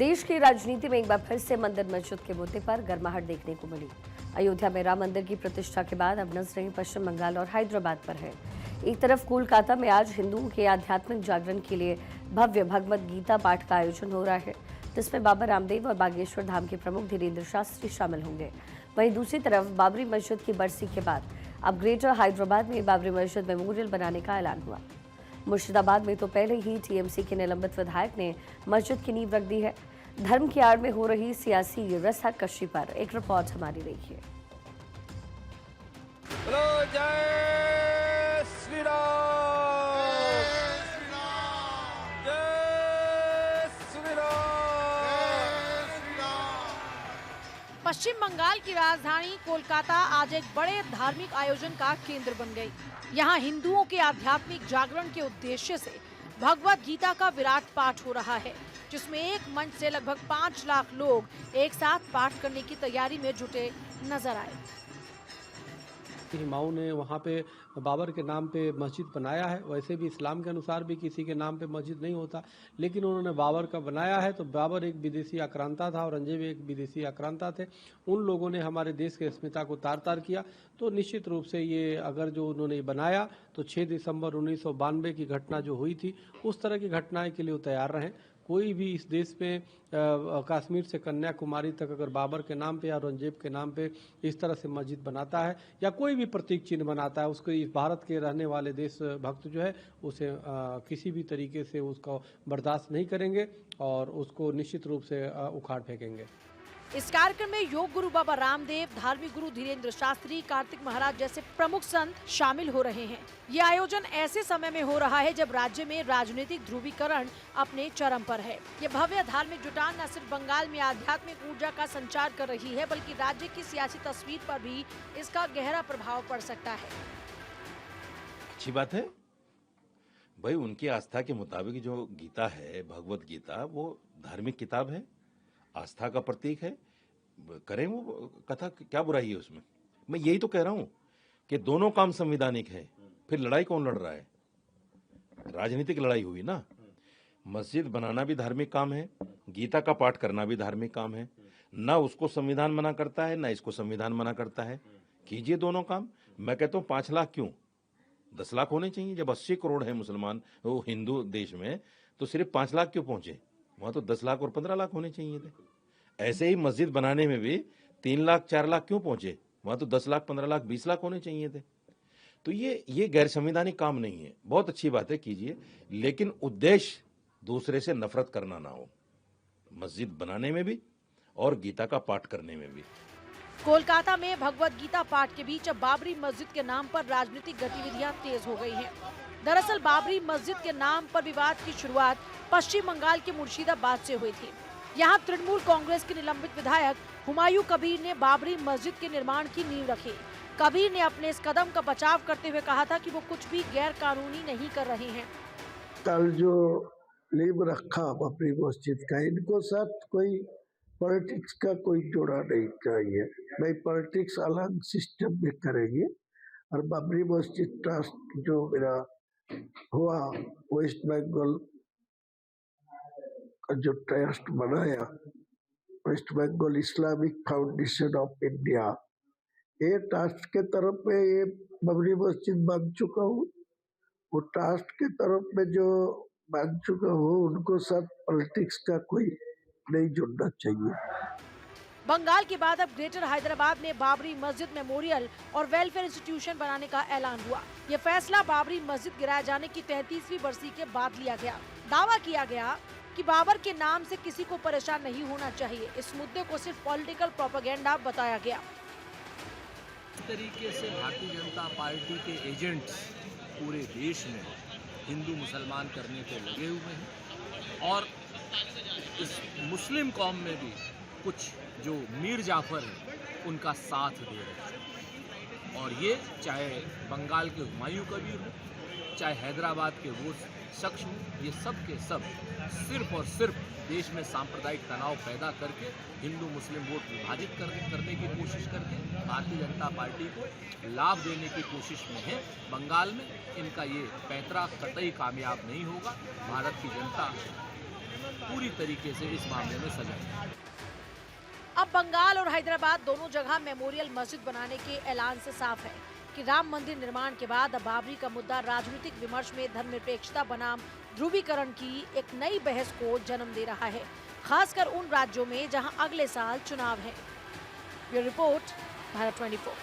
देश की राजनीति में एक बार फिर से मंदिर मस्जिद के मुद्दे पर गर्माहट देखने को मिली। अयोध्या में राम मंदिर की प्रतिष्ठा के बाद अब नजरें पश्चिम बंगाल और हैदराबाद पर है। एक तरफ कोलकाता में आज हिंदुओं के आध्यात्मिक जागरण के लिए भव्य भगवत गीता पाठ का आयोजन हो रहा है, जिसमें बाबा रामदेव और बागेश्वर धाम के प्रमुख धीरेन्द्र शास्त्री शामिल होंगे। वहीं दूसरी तरफ बाबरी मस्जिद की बरसी के बाद अब ग्रेटर हैदराबाद में बाबरी मस्जिद मेमोरियल बनाने का ऐलान हुआ। मुर्शिदाबाद में तो पहले ही टीएमसी के निलंबित विधायक ने मस्जिद की नींव रख दी है। धर्म की आड़ में हो रही सियासी रस्साकशी पर एक रिपोर्ट हमारी देखिए। जय श्री राम, जय श्री राम। पश्चिम बंगाल की राजधानी कोलकाता आज एक बड़े धार्मिक आयोजन का केंद्र बन गई। यहाँ हिंदुओं के आध्यात्मिक जागरण के उद्देश्य से भगवत गीता का विराट पाठ हो रहा है, जिसमें एक मंच से लगभग 5 लाख लोग एक साथ पाठ करने की तैयारी में जुटे नजर आए। इमामों ने वहाँ पे बाबर के नाम पे मस्जिद बनाया है। वैसे भी इस्लाम के अनुसार भी किसी के नाम पे मस्जिद नहीं होता, लेकिन उन्होंने बाबर का बनाया है। तो बाबर एक विदेशी आक्रांता था और औरंगजेब एक विदेशी आक्रांता थे। उन लोगों ने हमारे देश के अस्मिता को तार तार किया। तो निश्चित रूप से ये अगर जो उन्होंने बनाया तो 6 दिसंबर 1992 की घटना जो हुई थी, उस तरह की घटनाएं के लिए वो तैयार रहें। कोई भी इस देश में कश्मीर से कन्याकुमारी तक अगर बाबर के नाम पे या औरंगजेब के नाम पे इस तरह से मस्जिद बनाता है या कोई भी प्रतीक चिन्ह बनाता है, उसको इस भारत के रहने वाले देश भक्त जो है उसे किसी भी तरीके से उसको बर्दाश्त नहीं करेंगे और उसको निश्चित रूप से उखाड़ फेंकेंगे। इस कार्यक्रम में योग गुरु बाबा रामदेव, धार्मिक गुरु धीरेन्द्र शास्त्री, कार्तिक महाराज जैसे प्रमुख संत शामिल हो रहे हैं। ये आयोजन ऐसे समय में हो रहा है जब राज्य में राजनीतिक ध्रुवीकरण अपने चरम पर है। ये भव्य धार्मिक जुटान न सिर्फ बंगाल में आध्यात्मिक ऊर्जा का संचार कर रही है, बल्कि राज्य की सियासी तस्वीर पर भी इसका गहरा प्रभाव पड़ सकता है। अच्छी बात है भाई, उनकी आस्था के मुताबिक जो गीता है, भगवत गीता, वो धार्मिक किताब है, आस्था का प्रतीक है। करें वो कथा, क्या बुराई है उसमें। मैं यही तो कह रहा हूं कि दोनों काम संवैधानिक है। फिर लड़ाई कौन लड़ रहा है? राजनीतिक लड़ाई हुई ना। मस्जिद बनाना भी धार्मिक काम है, गीता का पाठ करना भी धार्मिक काम है। ना उसको संविधान मना करता है, ना इसको संविधान मना करता है। कीजिए दोनों काम। मैं कहता हूं 5 लाख क्यों, 10 लाख होने चाहिए। जब 80 करोड़ है मुसलमान वो हिंदू देश में, तो सिर्फ 5 लाख क्यों पहुंचे? वहां तो 10 लाख और 15 लाख होने चाहिए थे। ऐसे ही मस्जिद बनाने में भी 3 लाख 4 लाख क्यों पहुंचे? वहां तो 10 लाख 15 लाख 20 लाख होने चाहिए थे। तो ये गैर संवैधानिक काम नहीं है। बहुत अच्छी बात है, कीजिए, लेकिन उद्देश्य दूसरे से नफरत करना ना हो, मस्जिद बनाने में भी और गीता का पाठ करने में भी। कोलकाता में भगवत गीता पाठ के बीच अब बाबरी मस्जिद के नाम पर राजनीतिक गतिविधियां तेज हो गई हैं। दरअसल बाबरी मस्जिद के नाम पर विवाद की शुरुआत पश्चिम बंगाल के मुर्शिदाबाद से हुई थी। यहाँ तृणमूल कांग्रेस के निलंबित विधायक हुमायूं कबीर ने बाबरी मस्जिद के निर्माण की नींव रखी। कबीर ने अपने इस कदम का बचाव करते हुए कहा था कि वो कुछ भी गैर कानूनी नहीं कर रहे हैं। कल जो नींव रखा बाबरी मस्जिद का, इनको साथ कोई पॉलिटिक्स का कोई जोड़ा नहीं चाहिए। भाई पॉलिटिक्स अलग सिस्टम में करेंगे। और बाबरी मस्जिद ट्रस्ट जो मेरा हुआ, वेस्ट बंगाल का जो ट्रस्ट बनाया, West Bengal Islamic Foundation of India, ये ट्रस्ट के तरफ में ये बाबरी मस्जिद बन चुका हूँ। वो ट्रस्ट के तरफ में जो बन चुका हूँ, उनको साथ पॉलिटिक्स का कोई नहीं जुड़ना चाहिए। बंगाल के बाद अब ग्रेटर हैदराबाद में बाबरी मस्जिद मेमोरियल और वेलफेयर इंस्टीट्यूशन बनाने का ऐलान हुआ। ये फैसला बाबरी मस्जिद गिराए जाने की 33वीं बरसी के बाद लिया गया। दावा किया गया कि बाबर के नाम से किसी को परेशान नहीं होना चाहिए। इस मुद्दे को सिर्फ पॉलिटिकल प्रोपेगेंडा बताया गया। इस तरीके से भारतीय जनता पार्टी के एजेंट्स पूरे देश में हिंदू मुसलमान करने को लगे हुए हैं और इस मुस्लिम कौम में भी कुछ जो मीर जाफर हैं उनका साथ दे रहे हैं। और ये चाहे बंगाल के हुमायूं कबीर हो, चाहे हैदराबाद के वो शख्स हों, ये सब के सब सिर्फ और सिर्फ देश में सांप्रदायिक तनाव पैदा करके हिंदू मुस्लिम वोट विभाजित करने की कोशिश करके भारतीय जनता पार्टी को लाभ देने की कोशिश में है। बंगाल में इनका ये पैंतरा कतई कामयाब नहीं होगा। भारत की जनता पूरी तरीके से इस मामले में सजग है। अब बंगाल और हैदराबाद दोनों जगह मेमोरियल मस्जिद बनाने के ऐलान से साफ है कि राम मंदिर निर्माण के बाद अब बाबरी का मुद्दा राजनीतिक विमर्श में धर्मनिरपेक्षता बनाम ध्रुवीकरण की एक नई बहस को जन्म दे रहा है, खासकर उन राज्यों में जहां अगले साल चुनाव है। ये रिपोर्ट भारत 24।